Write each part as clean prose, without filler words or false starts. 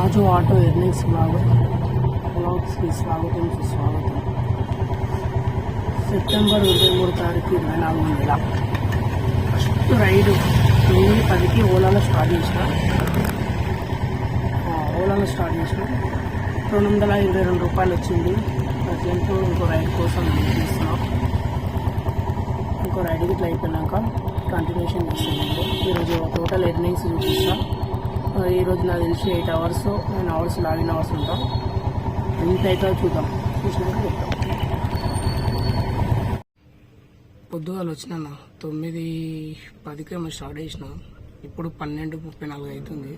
రాజు auto earnings బ్లాగ్స్కి స్వాగతం సుస్వాగతం. September 23 తారీఖు 24 నెల ఫస్ట్ రైడ్ 9:10కి ఓలాలో స్టార్ట్ చేసిన 222 రూపాయలు వచ్చింది. ప్రజెంట్ ఇంకో రైడ్ కోసం చేస్తున్నాం. ఇంకో రైడ్కి ఇట్లా అయిపోయినాక కంటిన్యూషన్ చేస్తున్నాను. ఈరోజు టోటల్ ఎర్నింగ్స్ చూపిస్తాను. ఈరోజు నాకు తెలిసి 8 అవర్స్ 9 అవర్స్ లాగిన్ అవర్స్ ఉంటాం. ఎంత అవుతుందో చూద్దాం, చూసినాక చెప్తాం. పొద్దుగాలు వచ్చిన 9:10కి ఏమో స్టార్ట్ చేసినాం. ఇప్పుడు 12:34 అవుతుంది.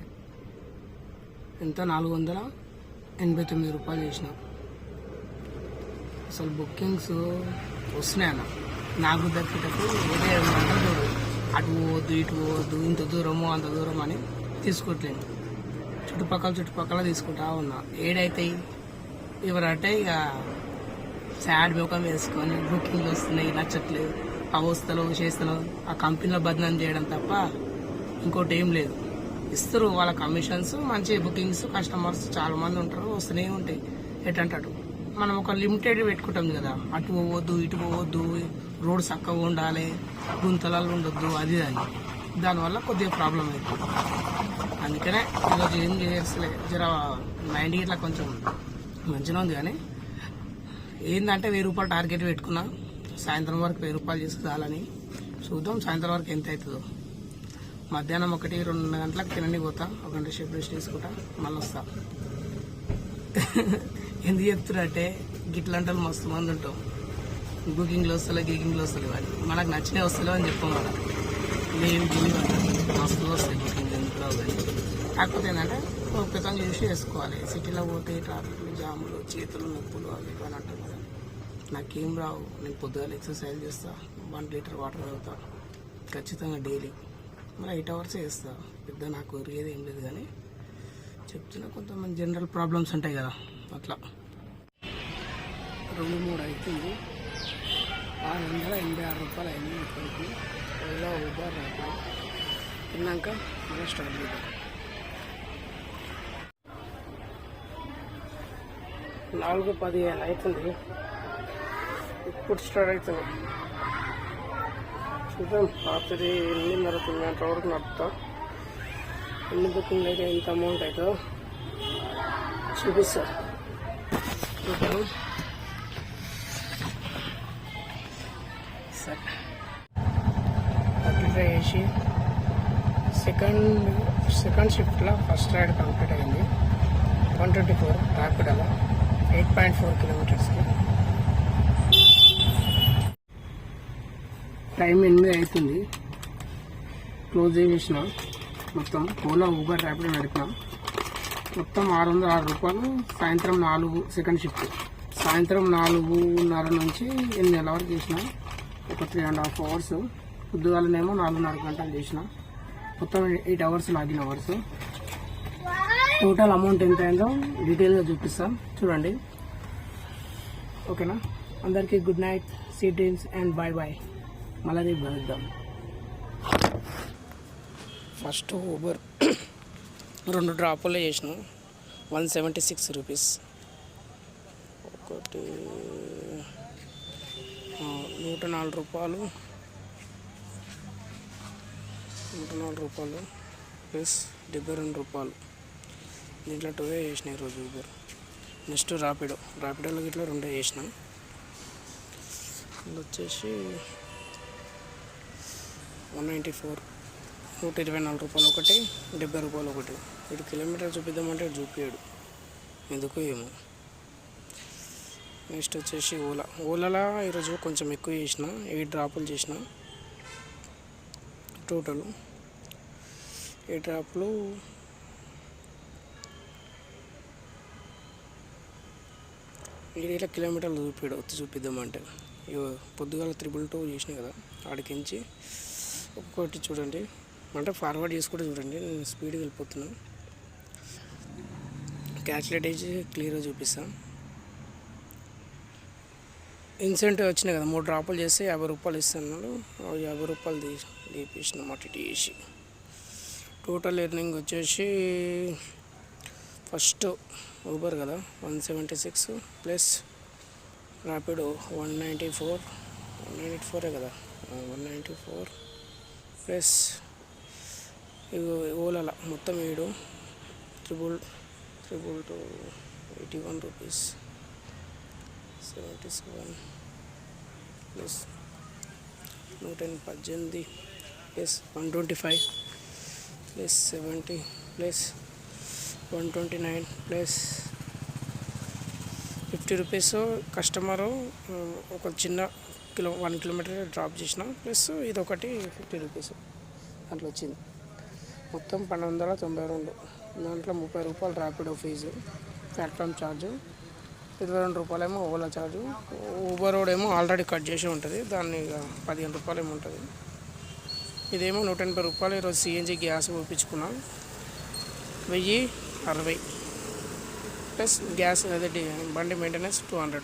ఎంత 489 రూపాయలు చేసినాం. అసలు బుకింగ్స్ వస్తున్నాయి అన్న. నాకు దక్కేటప్పుడు వేరే అటు పోవద్దు ఇటు పోవద్దు, ఇంత దూరము అంత దూరం అని తీసుకోవట్లేదు. చుట్టుపక్కల తీసుకుంటా ఉన్నా. ఏడైతాయి ఎవరంటే ఇక సాడ్ ముఖం వేసుకొని బుకింగ్లు వస్తున్నాయి, నచ్చట్లేదు, అవస్థలు చేస్తలు ఆ కంపెనీలో బదనాం చేయడం తప్ప ఇంకోటి ఏం లేదు. ఇస్తారు వాళ్ళ కమిషన్స్, మంచి బుకింగ్స్, కస్టమర్స్ చాలా మంది ఉంటారు, వస్తూనే ఉంటాయి. ఎటంటాడు మనం ఒక లిమిటెడ్ పెట్టుకుంటాం కదా, అటు పోవద్దు ఇటు పోవద్దు, రోడ్ చక్కగా ఉండాలి, గుంతలలో ఉండొద్దు, అది దానివల్ల కొద్దిగా ప్రాబ్లం అవుతుంది. అందుకనే ఈరోజు ఏం చేస్తలే, జర మైండ్ ఇట్లా కొంచెం మంచిగా ఉంది. కానీ ఏంటంటే 1000 రూపాయలు టార్గెట్ పెట్టుకున్నా. సాయంత్రం వరకు 1000 రూపాయలు చేసుకోవాలని చూద్దాం. సాయంత్రం వరకు ఎంత అవుతుందో. మధ్యాహ్నం 1-2 గంటలకు తినని పోతా, 1 గంట సేపు రెస్ట్ తీసుకుంటా, మళ్ళీ వస్తా. ఎందుకు చెప్తున్నట్టే గిట్లంటలు మస్తు మంది ఉంటాం. బుకింగ్లు గీకింగ్లు వస్తలేవు అని, మనకు నచ్చినవి వస్తలేవు అని చెప్పాం కదా. లేవు గిల్లి మస్తు వస్తాయి బుకింగ్, ఎందుకు రావు కానీ. కాకపోతే ఏంటంటే ఓపికతం చూసి వేసుకోవాలి. సిటీలో పోతే ట్రాఫిక్లు, జాములు, చేతులు నొప్పులు అవి అని అంటారు కదా. నాకేం రావు. నేను పొద్దుగాల ఎక్సర్సైజ్ చేస్తా, 1 లీటర్ వాటర్ తాగుతా ఖచ్చితంగా డైలీ. మరి 8 అవర్స్ చేస్తా. పెద్ద నాకు ఒరిగేది ఏం లేదు. కానీ చెప్తున్నా, కొంతమంది జనరల్ ప్రాబ్లమ్స్ ఉంటాయి కదా, అట్లా. 2-3 అవుతుంది. 686 రూపాయలు అయింది ఇప్పటికి. ఓలా ఊబర్ ర్యాపిడో తిన్నాక మళ్ళీ స్టార్ట్ చేద్దాం. 4:15 అవుతుంది. ఇప్పుడు స్టార్ట్ అవుతుంది. చూద్దాం. రాత్రి 8:30-9 గంటల వరకు నడుపుతా. ఎన్ని బుకింగ్ అయితే ఎంత అమౌంట్ అవుతుందో చూపిస్తా. చూద్దాం. సరే, 35 చేసి సెకండ్ షిఫ్ట్లో ఫస్ట్ రైడ్ కంప్లీట్ అయింది. 124 ర్యాపిడోలో 8.4 కిలోమీటర్స్కి. టైం 8 అవుతుంది. క్లోజ్ చేసిన మొత్తం. ఓలా ఊబర్ ర్యాపిడో నడిపిన మొత్తం 606 రూపాయలు. సాయంత్రం 4 సెకండ్ షిఫ్ట్. సాయంత్రం 4:30 నుంచి 8 వరకు చేసిన. ఒక 3.5 అవర్స్. పొద్దుగాలనేమో 4:30 గంటలు చేసిన. మొత్తం 8 hours login hours. Total amount ఎంత అయిందో డీటెయిల్గా చూపిస్తాం, చూడండి. ఓకేనా? అందరికీ good night, sweet dreams and bye bye. మళ్ళీ రేపు కలుద్దాం. ఫస్ట్ ఊబర్ 2 డ్రాపుల్లో చేసినాం. 176 రూపీస్. ఒకటి 104 రూపాయలు. 104 రూపాయలు ప్లస్ 72 రూపాయలు. దీంట్లో 2 చేసినాయి ఈరోజు ఊబర్. నెక్స్ట్ ర్యాపిడోలో ఇట్లా 2 చేసినాం. ఇది వచ్చేసి 194, 124 రూపాయలు ఒకటి, 70 రూపాయలు ఒకటి. ఇటు కిలోమీటర్ చూపిద్దామంటే చూపించాడు, ఎందుకు ఏమో. నెక్స్ట్ వచ్చేసి ఓలాలో ఈరోజు కొంచెం ఎక్కువ చేసిన. 8 డ్రాపులు చేసిన. టోటల్ 8 డ్రాపులు. ఇట్లా కిలోమీటర్లు చూపాడు, వచ్చి చూపిద్దామంటే. పొద్దుగాల 222 చేసిన కదా, ఆడికించి ఒక్కొక్కటి చూడండి. అంటే ఫార్వర్డ్ చేసుకుంటే చూడండి, నేను స్పీడ్గా వెళ్ళిపోతున్నాను. క్యాల్కులేట్ చేసి క్లియర్గా చూపిస్తాను. ఇన్సెంటివ్ వచ్చినాయి కదా, 3 డ్రాపులు చేస్తే 50 రూపాయలు ఇస్తున్నాడు. 50 రూపాయలు తీపించిన అటు చేసి. టోటల్ ఎర్నింగ్ వచ్చేసి ఫస్ట్ ఊబర్ కదా 176 ప్లస్ ర్యాపిడో 194 కదా 194 ప్లస్ ఓలాల మొత్తం 81 rupees 77 plus 118 plus 125 plus 70 plus 129 plus 50 rupees customer ఒక చిన్న 1 కిలోమీటర్ డ్రాప్ చేసిన ప్లస్ ఇదొకటి 50 రూపీస్ అట్లా వచ్చింది. మొత్తం 1292. దాంట్లో 30 రూపాయలు ర్యాపిడో ఫీజు, ప్లాట్ఫామ్ ఛార్జు, 22 రూపాయలేమో ఓలా ఛార్జు. ఊబర్ రోడ్ ఏమో ఆల్రెడీ కట్ చేసి ఉంటుంది, దాన్ని 15 రూపాయలు ఏమో ఉంటుంది. ఇదేమో 180 రూపాయలు. ఈరోజు సిఎన్జి గ్యాస్ పంపించుకున్నాం 1060 ప్లస్ గ్యాస్ అదే బండి మెయింటెనెన్స్ 200.